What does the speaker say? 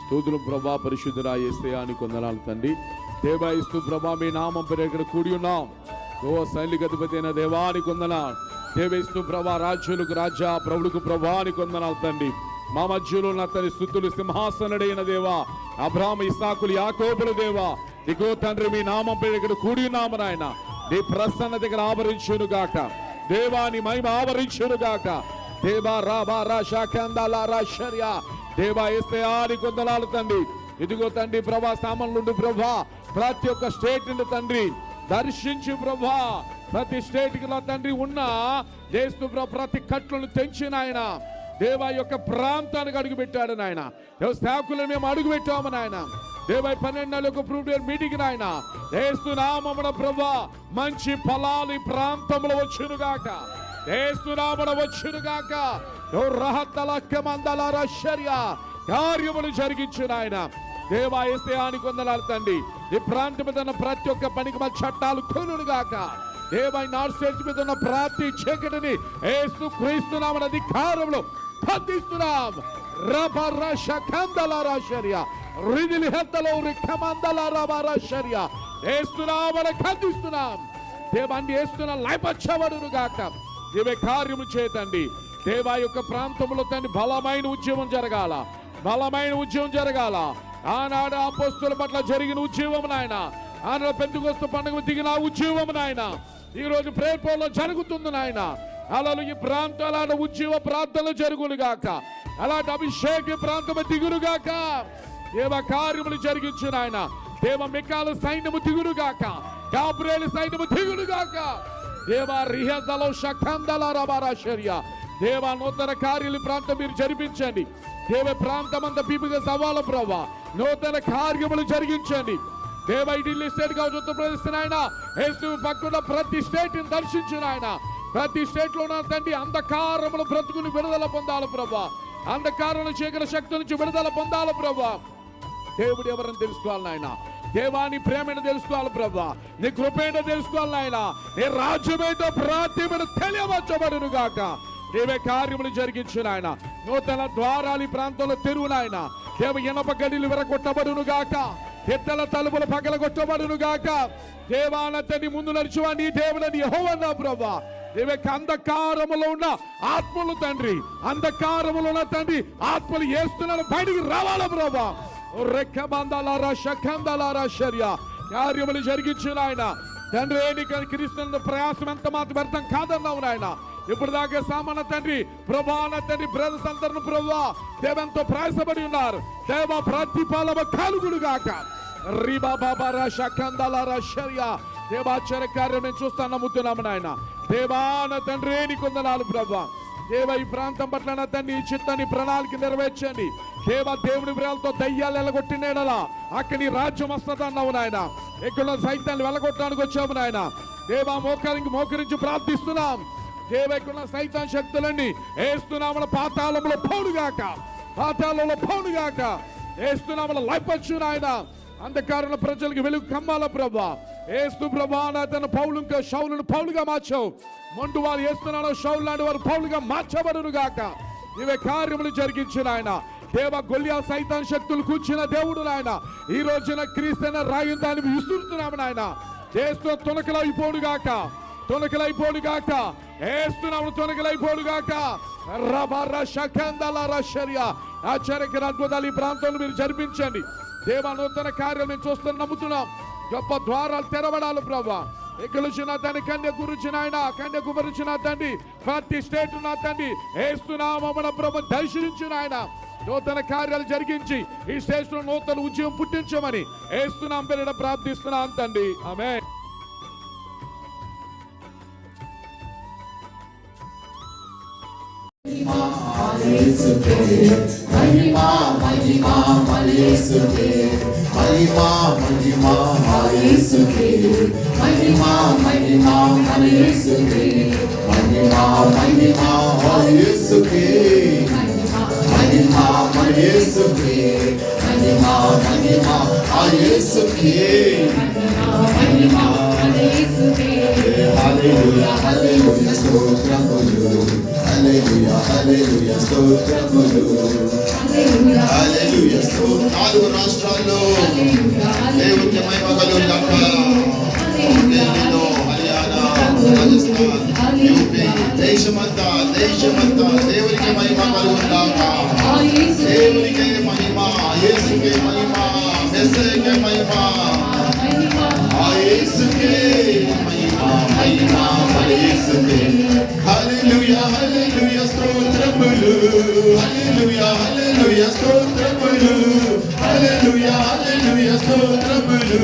స్తోత్రం ప్రభా. పరిశుద్ధుడా యేసయ్యా నీకు వందనాలు తండ్రి. దేవాయిస్తూ ప్రభా మీ నామం పేరు ఇక్కడ కూడి ఉన్నాం. ఓ సైనికాధిపతి అయిన దేవానికి వందనాలు. దేవేస్తూ ప్రభా రాజ్యులకు రాజా ప్రభులకు ప్రభానికి వందనాలు తండ్రి. మా మధ్యలో ఉన్న తన స్తుతులు సింహాసనుడైన దేవా, అబ్రాహాము ఇస్సాకులు యాకోబుల దేవా, ఇగో తండ్రి మీ నామం పేరు ఇక్కడ కూడి ఉన్నాము నాయన. నీ ప్రసన్నత ఇక్కడ ఆవరించును గాక దేవా, నీ మహిమ ఆవరించును గాక దేవా. రాబా రాషా కందాలా రాశర్యా దేవా యేసయ్యానికి వందనాలు తండ్రి. ఇదిగో తండ్రి ప్రభా సామాన్లు నుండి ప్రభా ప్రతి ఒక్క స్టేట్ నుండి తండ్రి దర్శించి ప్రభా ప్రతి స్టేట్ కి తండ్రి ఉన్న దేశ ప్రతి కట్లను తెంచిన ఆయన దేవా యొక్క ప్రాంతానికి అడుగు పెట్టాడు నాయన. సేవకులను మేము అడుగు పెట్టాము నాయన. దేవా 12 నెలలకు ప్రిపేర్ మీటింగ్ నాయన ఏస్తున్నామన ప్రభా మంచి ఫలాలు ఈ ప్రాంతంలో వచ్చునుగాక, ఏస్తున్నామన వచ్చునుగాక. కార్యములు జరిగించు నాయన దేవా. యేసయ్యానికి వందనాలు తండ్రి. ఈ ప్రాంతం మీద ఉన్న ప్రతి ఒక్క పనికి మన చట్టాలు కొనుగాక దేవా. నార్త్ స్టేట్స్ మీద ఉన్న ప్రతి చీకటిని యేసు క్రీస్తు నామమున అధికారంలో బంధిస్తున్నాం. దేవాన్ని వేస్తున్నా లైపచ్చబడును గాక. దేవే కార్యము చేతండి దేవా. యొక్క ప్రాంతంలో తండ్రి బలమైన ఉద్యమం జరగాల, బలమైన ఉద్యమం జరగాల. ఆనాడు అపోస్తలుల పట్ల జరిగిన ఉద్యమం నాయన, ఆనాడు పెంతెకొస్తు పండుగ దిగిన ఉద్యమం నాయన ఈ రోజు ప్రేర్పోలో జరుగుతుంది నాయన. అలాగే ఈ ప్రాంతాల ఉద్యమ ప్రాంతాలు జరుగును గాక, అలాంటి అభిషేక ప్రాంతం దిగును గాక. దేవ కార్యములు జరిగించు నాయన దేవ. మికాల సైన్యము దిగును గాక, గాబ్రియేలు సైన్యము దిగును గాక దేవ. రిహదలో షకందల రబారాశర్య దేవ. నూతన కార్యాలు ప్రాంతం మీరు జరిపించండి దేవ. ప్రాంతం అంతా పీపుగా సవాల ప్రభా నూతన కార్యములు జరిగించండి దేవ. ఢిల్లీ స్టేట్ కావచ్చు, ఉత్తరప్రదేశ్ నాయన యేసు పక్కన ప్రతి స్టేట్ ని దర్శించిన ఆయన. ప్రతి స్టేట్ లో తండ్రి అంధకారములు బ్రతుకుని విడుదల పొందాలి ప్రభా. అంధకారంలో చీకటి శక్తి నుంచి విడుదల పొందాలి ప్రభా. దేవుడు ఎవరని తెలుసుకోవాలి నాయన దేవా. నీ ప్రేమను తెలుసుకోవాలి ప్రభా, నీ కృపేణ తెలుసుకోవాలి నాయన. నీ రాజ్యమేంటో ప్రాంతీయమైన తెలియవచ్చబడును గాక. దేవే కార్యములు జరిగించు నాయన. నూతన ద్వారాలు ఈ ప్రాంతంలో తెరువు నాయన దేవ. ఇనప గడిలు విరగొట్టబడును గాక, ఎత్తల తలుపులు పగలగొట్టబడును గాక దేవాన తండ్రి. ముందు నడుచువా నీ దేవుడని యెహోవా ప్రభా. దేవకి అంధకారములో ఉన్న ఆత్మలు తండ్రి, అంధకారములో ఉన్న తండ్రి ఆత్మలు వేస్తున్నాను బయటికి రావాల ప్రభా. కార్యములు జరిగించు నాయన తండ్రి. క్రీస్తు ప్రయాసం ఎంత మాత్రం వ్యర్థం కాదన్నావు నాయన. ఇప్పుడు దాకా సామాన్య తండ్రి ప్రభాన తండ్రి బ్రదర్స్ అందరూ ప్రభా దేవంతో ప్రయాసపడి ఉన్నారు దేవ. ప్రతిఫలము కలుగును గాక. దేవాశ్చర్య కార్యం నేను చూస్తాను నమ్ముతున్నాము నాయన దేవాన తండ్రి. నీకు వందనాలు ప్రభా దేవ. ఈ ప్రాంతం పట్ల నా తండ్రి ఈ చిత్తాన్ని ప్రణాళిక నెరవేర్చండి దేవ. దేవుని బ్రేలతో దయ్యాలు వెళ్ళగొట్టినేడలా అక్కడ నీ రాజ్యం వస్తుంది అన్నావు నాయన. ఎక్కడ సైతాన్ని వెళ్ళగొట్టడానికి వచ్చాము నాయన దేవా. మోకరించి ప్రార్థిస్తున్నాం దేవ. ఇక్కడ సైతాన్ శక్తులన్నీ ఏస్తున్నామల పాతాళంలో పౌలుగాక, పాతాళంలో పౌలుగాక ఏస్తున్నామల లైపచ్చు నాయన. అంధకారంలో ప్రజలకు వెలుగు కమ్మాల ప్రభా. ఏస్తు ప్రభా తన పౌలు షౌలును పౌలుగా మార్చావు. మొండు వారు ఏస్తున్నాడో షౌలు లాంటి వారు పౌలుగా మార్చబడును గాక. ఇవే కార్యములు జరిగించిన ఆయన దేవ. గొల్లియా సైతాన్ శక్తులు కూర్చున్న దేవుడు నాయన. ఈ రోజున క్రీస్తు రాయుని దాన్ని విసురుతున్నాము నాయన. చేస్తూ తొనకలైపోడు గాక, తొనకలైపోడు గాక ఏస్తున్నాము, తొనకలైపోడు గాక. ఆశ్చర్యకర అద్భుతాలు ఈ ప్రాంతంలో మీరు జరిపించండి దేవ. నూతన కార్యాలు మేము చూస్తాను నమ్ముతున్నాం. గొప్ప ద్వారాలు తెరవడాలి ప్రభా. ఇక్కడ నా తండ్రి కన్య గురించి నాయన, కన్య గురించి నా తండ్రి ప్రతి స్టేట్ నా తండ్రి ఏస్తున్నామన ప్రభు దర్శించిన ఆయన. నూతన కార్యాలు జరిగించి ఈ స్టేట్ లో నూతన ఉద్యమం పుట్టించమని ఏస్తున్నాం పేరిట ప్రార్థిస్తున్నాం తండ్రి. ఆమేన్. महिमा महिमा मलेसुके, महिमा महिमा मलेसुके, महिमा महिमा मलेसुके, महिमा महिमा मलेसुके, महिमा मलेसुके, महिमा महिमा मलेसुके, महिमा महिमा मलेसुके. హల్లెలూయా హల్లెలూయా స్తోత్రములు హల్లెలూయా హల్లెలూయా స్తోత్రములు హల్లెలూయా స్తోత్రం. 4 రాష్ట్రాల్లో దేవునికి మహిమ కలుగును గాక. ఢిల్లీలో, హర్యానా, రాజస్థాన్, యూపీ, దేశమంతా దేవునికి మహిమ కలుగును గాక. దేవునికే మహిమ, యేసుకే మహిమ, మెస్సీకే మహిమ, ఆ యేసుకే మహిమ, మహిమ మన యేసుకే. హల్లెలూయా హల్లెలూయా స్తోత్రములు హల్లెలూయా హల్లెలూయా స్తోత్రములు హల్లెలూయా హల్లెలూయా స్తోత్రములు